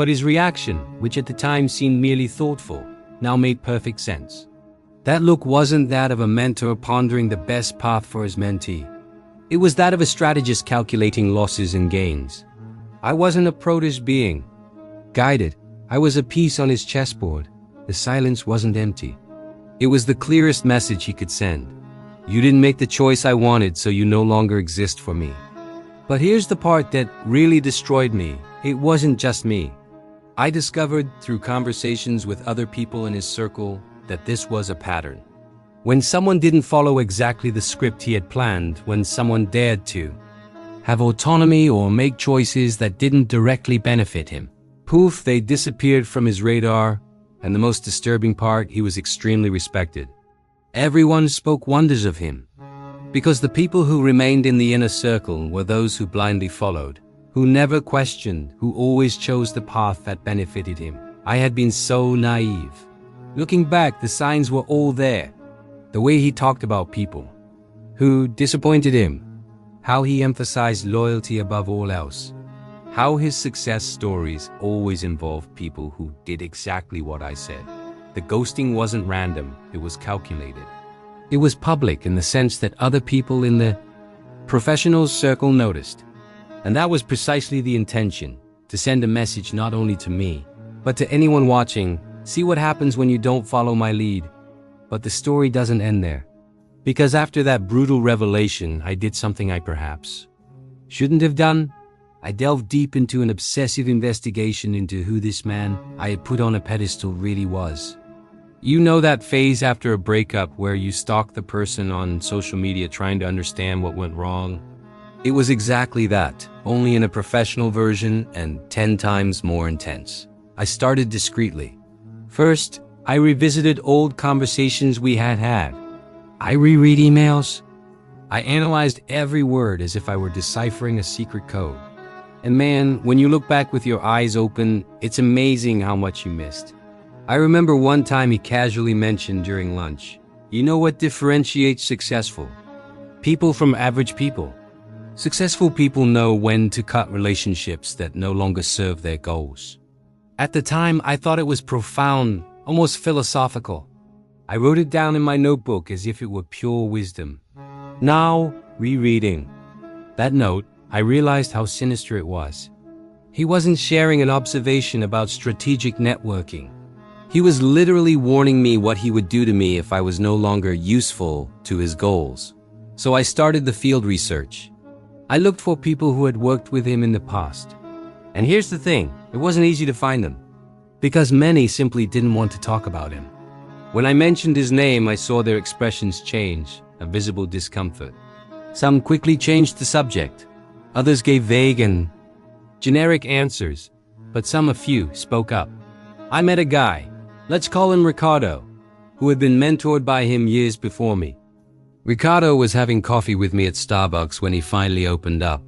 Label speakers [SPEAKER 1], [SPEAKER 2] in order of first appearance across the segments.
[SPEAKER 1] But his reaction, which at the time seemed merely thoughtful, now made perfect sense. That look wasn't that of a mentor pondering the best path for his mentee. It was that of a strategist calculating losses and gains. I wasn't a proddish being, guided. I was a piece on his chessboard. The silence wasn't empty. It was the clearest message he could send. You didn't make the choice I wanted, so you no longer exist for me. But here's the part that really destroyed me. It wasn't just me. I discovered through conversations with other people in his circle that this was a pattern. When someone didn't follow exactly the script he had planned, when someone dared to have autonomy or make choices that didn't directly benefit him, poof, they disappeared from his radar, and the most disturbing part, he was extremely respected. Everyone spoke wonders of him, because the people who remained in the inner circle were those who blindly followed, who never questioned, who always chose the path that benefited him. I had been so naive. Looking back, the signs were all there. The way he talked about people who disappointed him, how he emphasized loyalty above all else, how his success stories always involved people who did exactly what I said. The ghosting wasn't random, it was calculated. It was public in the sense that other people in the professional circle noticed. And that was precisely the intention, to send a message not only to me, but to anyone watching. See what happens when you don't follow my lead. But the story doesn't end there. Because after that brutal revelation, I did something I perhaps shouldn't have done. I delved deep into an obsessive investigation into who this man I had put on a pedestal really was. You know that phase after a breakup where you stalk the person on social media trying to understand what went wrong? It was exactly that, only in a professional version and 10 times more intense. I started discreetly. First, I revisited old conversations we had had. I reread emails. I analyzed every word as if I were deciphering a secret code. And man, when you look back with your eyes open, it's amazing how much you missed. I remember one time he casually mentioned during lunch, you know what differentiates successful people from average people? Successful people know when to cut relationships that no longer serve their goals. At the time, I thought it was profound, almost philosophical. I wrote it down in my notebook as if it were pure wisdom. Now, rereading that note, I realized how sinister it was. He wasn't sharing an observation about strategic networking. He was literally warning me what he would do to me if I was no longer useful to his goals. So I started the field research. I looked for people who had worked with him in the past. And here's the thing, it wasn't easy to find them, because many simply didn't want to talk about him. When I mentioned his name, I saw their expressions change, a visible discomfort. Some quickly changed the subject. Others gave vague and generic answers, but a few, spoke up. I met a guy, let's call him Ricardo, who had been mentored by him years before me. Ricardo was having coffee with me at Starbucks when he finally opened up.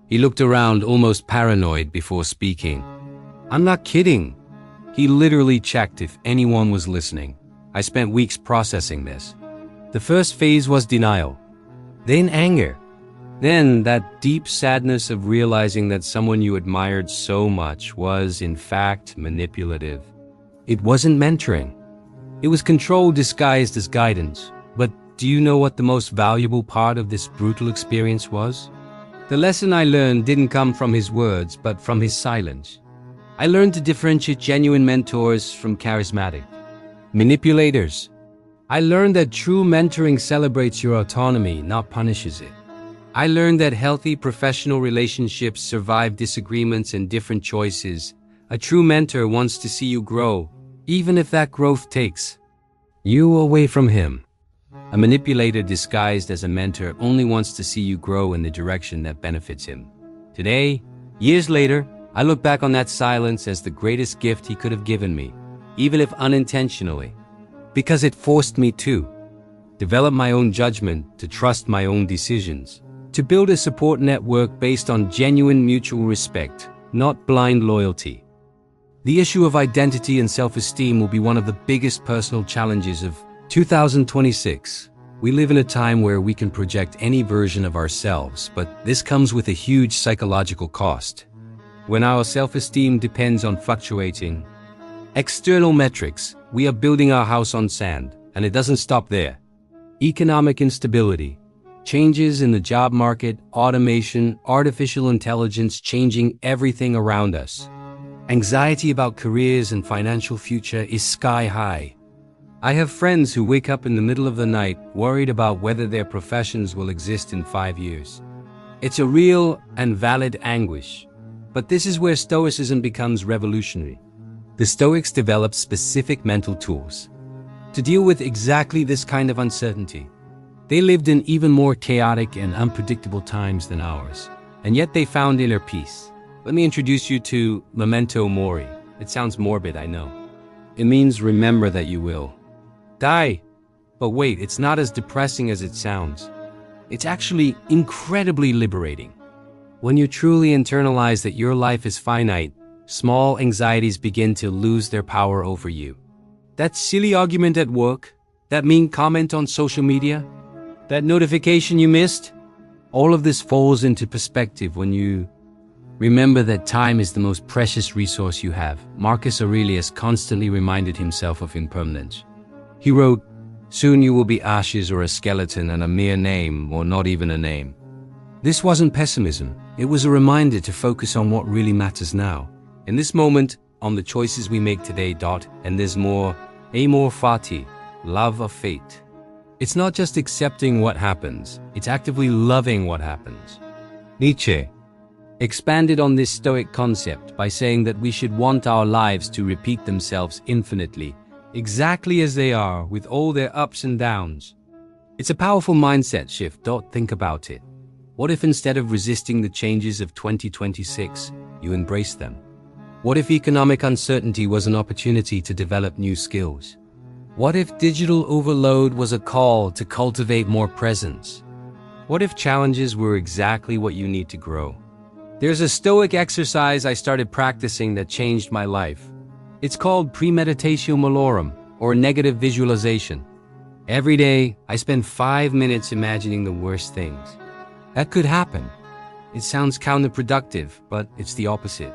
[SPEAKER 1] He looked around almost paranoid before speaking. I'm not kidding. He literally checked if anyone was listening. I spent weeks processing this. The first phase was denial, then anger, then that deep sadness of realizing that someone you admired so much was, in fact, manipulative. It wasn't mentoring. It was control disguised as guidance. But do you know what the most valuable part of this brutal experience was? The lesson I learned didn't come from his words, but from his silence. I learned to differentiate genuine mentors from charismatic manipulators. I learned that true mentoring celebrates your autonomy, not punishes it. I learned that healthy professional relationships survive disagreements and different choices. A true mentor wants to see you grow, even if that growth takes you away from him. A manipulator disguised as a mentor only wants to see you grow in the direction that benefits him. Today, years later, I look back on that silence as the greatest gift he could have given me, even if unintentionally, because it forced me to develop my own judgment, to trust my own decisions, to build a support network based on genuine mutual respect, not blind loyalty. The issue of identity and self-esteem will be one of the biggest personal challenges of 2026. We live in a time where we can project any version of ourselves, but this comes with a huge psychological cost. when our self-esteem depends on fluctuating external metrics, we are building our house on sand, and it doesn't stop there. Economic instability, changes in the job market, automation, artificial intelligence changing everything around us. Anxiety about careers and financial future is sky high. I have friends who wake up in the middle of the night worried about whether their professions will exist in 5 years. It's a real and valid anguish, but this is where Stoicism becomes revolutionary. The Stoics developed specific mental tools to deal with exactly this kind of uncertainty. They lived in even more chaotic and unpredictable times than ours, and yet they found inner peace. Let me introduce you to Memento Mori. It sounds morbid, I know. It means remember that you will die. But wait, it's not as depressing as it sounds. It's actually incredibly liberating. When you truly internalize that your life is finite, small anxieties begin to lose their power over you. That silly argument at work, that mean comment on social media, that notification you missed, all of this falls into perspective when you remember that time is the most precious resource you have. Marcus Aurelius constantly reminded himself of impermanence. He wrote, "Soon you will be ashes or a skeleton and a mere name or not even a name." This wasn't pessimism. It was a reminder to focus on what really matters now. In this moment, on the choices we make today. And there's more, amor fati, love of fate. It's not just accepting what happens, it's actively loving what happens. Nietzsche expanded on this Stoic concept by saying that we should want our lives to repeat themselves infinitely, exactly as they are, with all their ups and downs. It's a powerful mindset shift. Think about it. What if instead of resisting the changes of 2026, you embrace them? What if economic uncertainty was an opportunity to develop new skills? What if digital overload was a call to cultivate more presence? What if challenges were exactly what you need to grow? There's a Stoic exercise I started practicing that changed my life. It's called premeditatio malorum, or negative visualization. Every day, I spend 5 minutes imagining the worst things that could happen. It sounds counterproductive, but it's the opposite.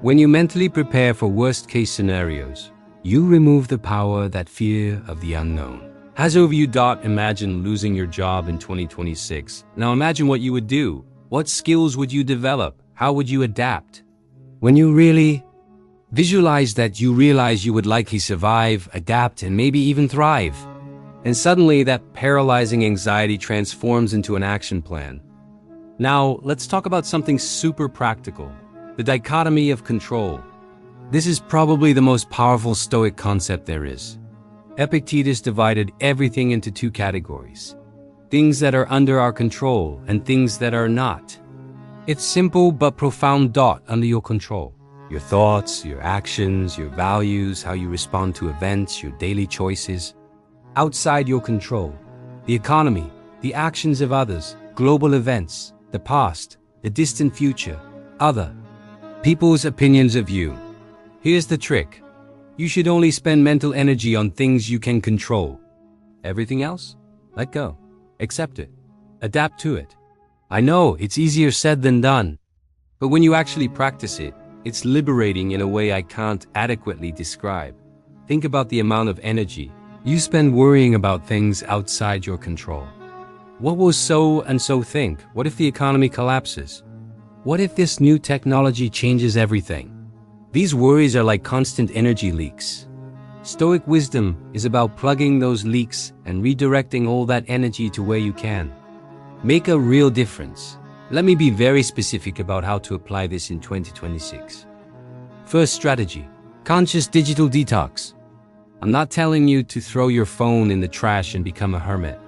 [SPEAKER 1] When you mentally prepare for worst-case scenarios, you remove the power that fear of the unknown has over you. Imagine losing your job in 2026. Now imagine what you would do. What skills would you develop? How would you adapt? When you really visualize that, you realize you would likely survive, adapt, and maybe even thrive. And suddenly that paralyzing anxiety transforms into an action plan. Now, let's talk about something super practical. The dichotomy of control. This is probably the most powerful Stoic concept there is. Epictetus divided everything into 2 categories: things that are under our control and things that are not. It's simple but profound. Under your control. Your thoughts, your actions, your values, how you respond to events, your daily choices. Outside your control. The economy, the actions of others, global events, the past, the distant future, other people's opinions of you. Here's the trick. You should only spend mental energy on things you can control. Everything else? Let go. Accept it. Adapt to it. I know it's easier said than done, but when you actually practice it, it's liberating in a way I can't adequately describe. Think about the amount of energy you spend worrying about things outside your control. What will so and so think? What if the economy collapses? What if this new technology changes everything? These worries are like constant energy leaks. Stoic wisdom is about plugging those leaks and redirecting all that energy to where you can make a real difference. Let me be very specific about how to apply this in 2026. First strategy: conscious digital detox. I'm not telling you to throw your phone in the trash and become a hermit.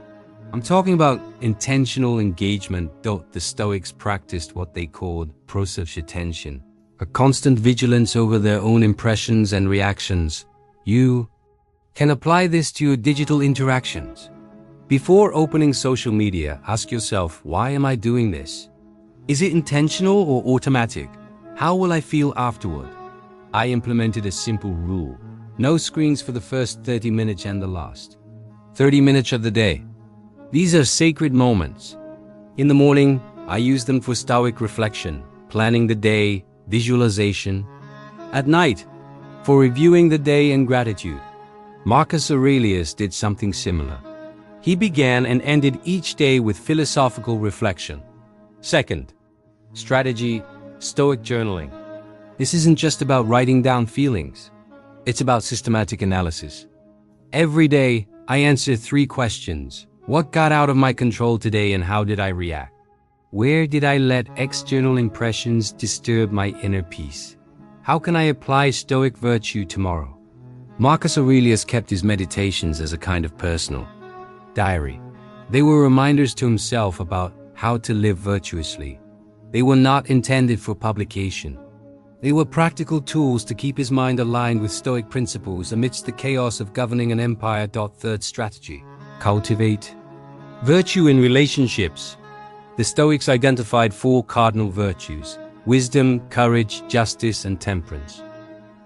[SPEAKER 1] I'm talking about intentional engagement. The Stoics practiced what they called prosociatension, a constant vigilance over their own impressions and reactions. You can apply this to your digital interactions. Before opening social media, ask yourself, why am I doing this? Is it intentional or automatic? How will I feel afterward? I implemented a simple rule: no screens for the first 30 minutes and the last 30 minutes of the day. These are sacred moments. In the morning, I use them for Stoic reflection, planning the day, visualization. At night, for reviewing the day and gratitude. Marcus Aurelius did something similar. He began and ended each day with philosophical reflection. Second, strategy, Stoic journaling. This isn't just about writing down feelings. It's about systematic analysis. Every day, I answer 3 questions. What got out of my control today and how did I react? Where did I let external impressions disturb my inner peace? How can I apply Stoic virtue tomorrow? Marcus Aurelius kept his meditations as a kind of personal diary. They were reminders to himself about how to live virtuously. They were not intended for publication. They were practical tools to keep his mind aligned with Stoic principles amidst the chaos of governing an empire. Third strategy, cultivate virtue in relationships. The Stoics identified 4 cardinal virtues: wisdom, courage, justice, and temperance.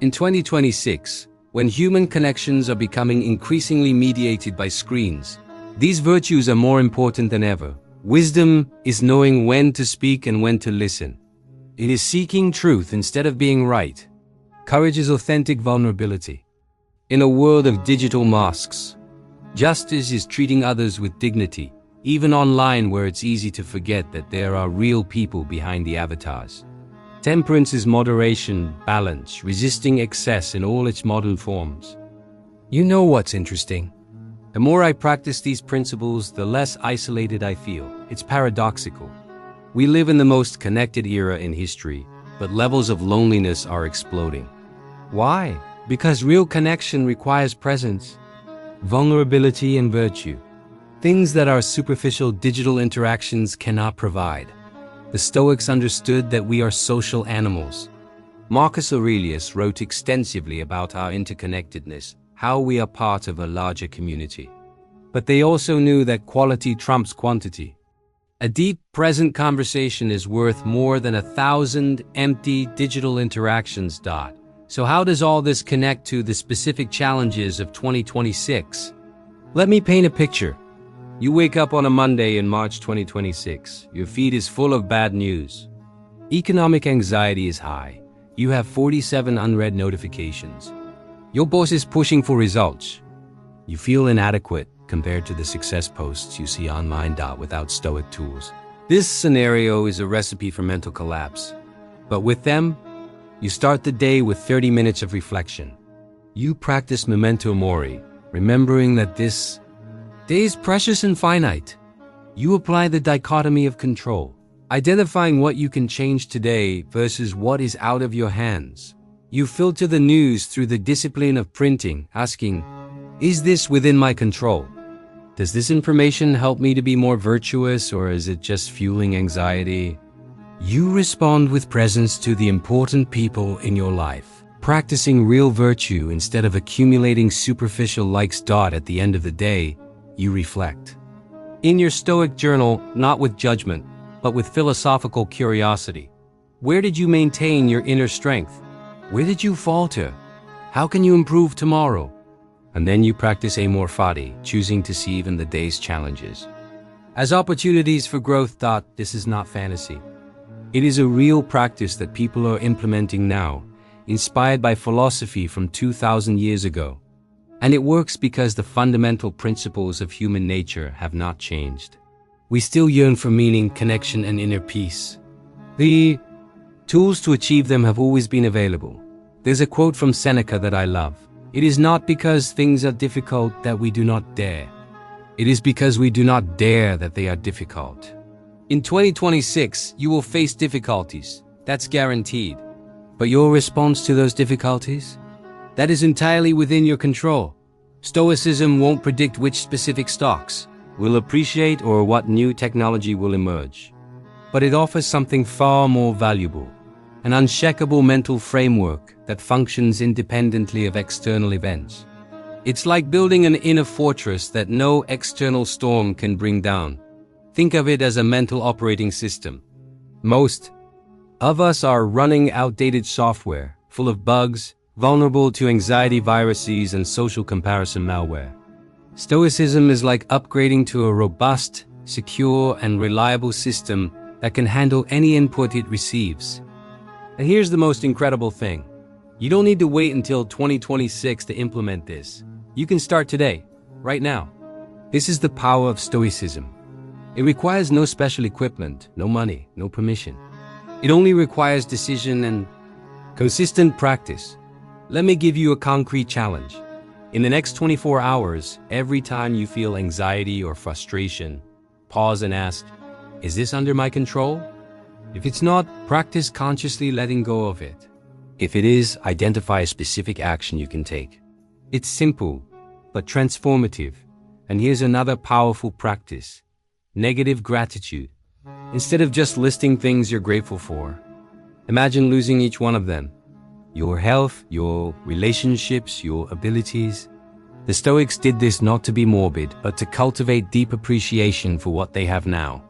[SPEAKER 1] In 2026, when human connections are becoming increasingly mediated by screens, these virtues are more important than ever. Wisdom is knowing when to speak and when to listen. It is seeking truth instead of being right. Courage is authentic vulnerability. In a world of digital masks, justice is treating others with dignity, even online where it's easy to forget that there are real people behind the avatars. Temperance is moderation, balance, resisting excess in all its modern forms. You know what's interesting? The more I practice these principles, the less isolated I feel. It's paradoxical. We live in the most connected era in history, but levels of loneliness are exploding. Why? Because real connection requires presence, vulnerability, and virtue. Things that our superficial digital interactions cannot provide. The Stoics understood that we are social animals. Marcus Aurelius wrote extensively about our interconnectedness, how we are part of a larger community. But they also knew that quality trumps quantity. A deep, present conversation is worth more than 1,000 empty digital interactions. So how does all this connect to the specific challenges of 2026? Let me paint a picture. You wake up on a Monday in March 2026. Your feed is full of bad news. Economic anxiety is high. You have 47 unread notifications. Your boss is pushing for results. You feel inadequate compared to the success posts you see online. Without Stoic tools, this scenario is a recipe for mental collapse. But with them, you start the day with 30 minutes of reflection. You practice memento mori, remembering that this day is precious and finite. You apply the dichotomy of control, identifying what you can change today versus what is out of your hands. You filter the news through the discipline of printing, asking, is this within my control? Does this information help me to be more virtuous, or is it just fueling anxiety? You respond with presence to the important people in your life, practicing real virtue instead of accumulating superficial likes. At the end of the day, you reflect. In your Stoic journal, not with judgment, but with philosophical curiosity. Where did you maintain your inner strength? Where did you falter? How can you improve tomorrow? And then you practice amor fati, choosing to see even the day's challenges as opportunities for growth. This is not fantasy. It is a real practice that people are implementing now, inspired by philosophy from 2,000 years ago. And it works because the fundamental principles of human nature have not changed. We still yearn for meaning, connection, and inner peace. The tools to achieve them have always been available. There's a quote from Seneca that I love. It is not because things are difficult that we do not dare. It is because we do not dare that they are difficult. In 2026, you will face difficulties. That's guaranteed. But your response to those difficulties? That is entirely within your control. Stoicism won't predict which specific stocks will appreciate or what new technology will emerge. But it offers something far more valuable, an unshakable mental framework that functions independently of external events. It's like building an inner fortress that no external storm can bring down. Think of it as a mental operating system. Most of us are running outdated software, full of bugs, vulnerable to anxiety viruses and social comparison malware. Stoicism is like upgrading to a robust, secure, and reliable system that can handle any input it receives. And here's the most incredible thing. You don't need to wait until 2026 to implement this. You can start today, right now. This is the power of Stoicism. It requires no special equipment, no money, no permission. It only requires decision and consistent practice. Let me give you a concrete challenge. In the next 24 hours, every time you feel anxiety or frustration, pause and ask, is this under my control? If it's not, practice consciously letting go of it. If it is, identify a specific action you can take. It's simple, but transformative. And here's another powerful practice. Negative gratitude. Instead of just listing things you're grateful for, imagine losing each one of them. Your health, your relationships, your abilities. The Stoics did this not to be morbid, but to cultivate deep appreciation for what they have now.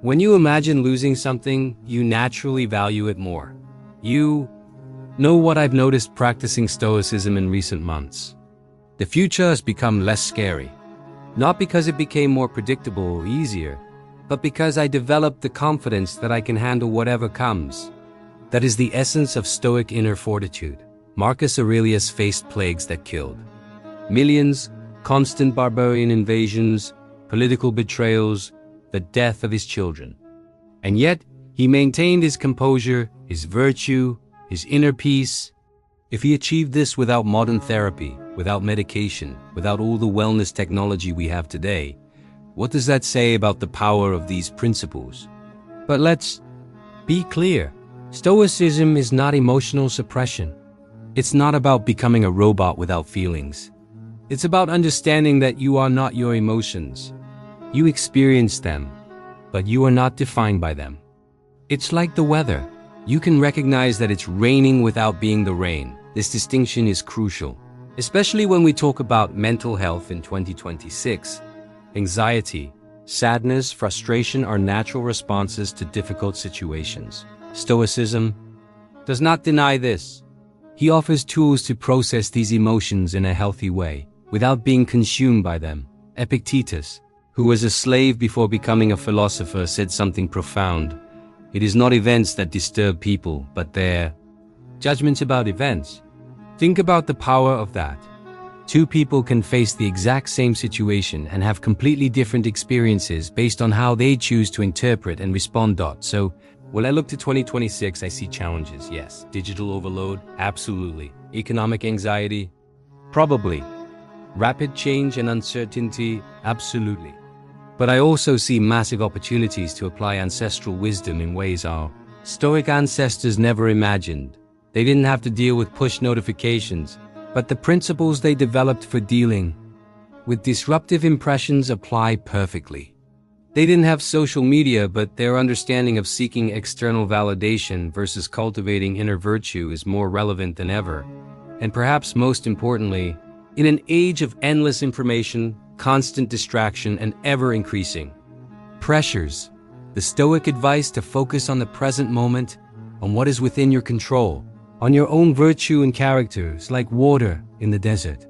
[SPEAKER 1] When you imagine losing something, you naturally value it more. You know what I've noticed practicing Stoicism in recent months. The future has become less scary. Not because it became more predictable or easier, but because I developed the confidence that I can handle whatever comes. That is the essence of Stoic inner fortitude. Marcus Aurelius faced plagues that killed millions, constant barbarian invasions, political betrayals, the death of his children. And yet, he maintained his composure, his virtue, his inner peace. If he achieved this without modern therapy, without medication, without all the wellness technology we have today, what does that say about the power of these principles? But let's be clear. Stoicism is not emotional suppression. It's not about becoming a robot without feelings. It's about understanding that you are not your emotions. You experience them, but you are not defined by them. It's like the weather. You can recognize that it's raining without being the rain. This distinction is crucial, especially when we talk about mental health in 2026. Anxiety, sadness, frustration are natural responses to difficult situations. Stoicism does not deny this. He offers tools to process these emotions in a healthy way, without being consumed by them. Epictetus, who was a slave before becoming a philosopher, said something profound. It is not events that disturb people, but their judgments about events. Think about the power of that. Two people can face the exact same situation and have completely different experiences based on how they choose to interpret and respond. So, when I look to 2026, I see challenges, yes. Digital overload, absolutely. Economic anxiety, probably. Rapid change and uncertainty, absolutely. But I also see massive opportunities to apply ancestral wisdom in ways our Stoic ancestors never imagined. They didn't have to deal with push notifications, but the principles they developed for dealing with disruptive impressions apply perfectly. They didn't have social media, but their understanding of seeking external validation versus cultivating inner virtue is more relevant than ever. And perhaps most importantly, in an age of endless information, constant distraction, and ever-increasing pressures, the Stoic advice to focus on the present moment, on what is within your control, on your own virtue and character is like water in the desert.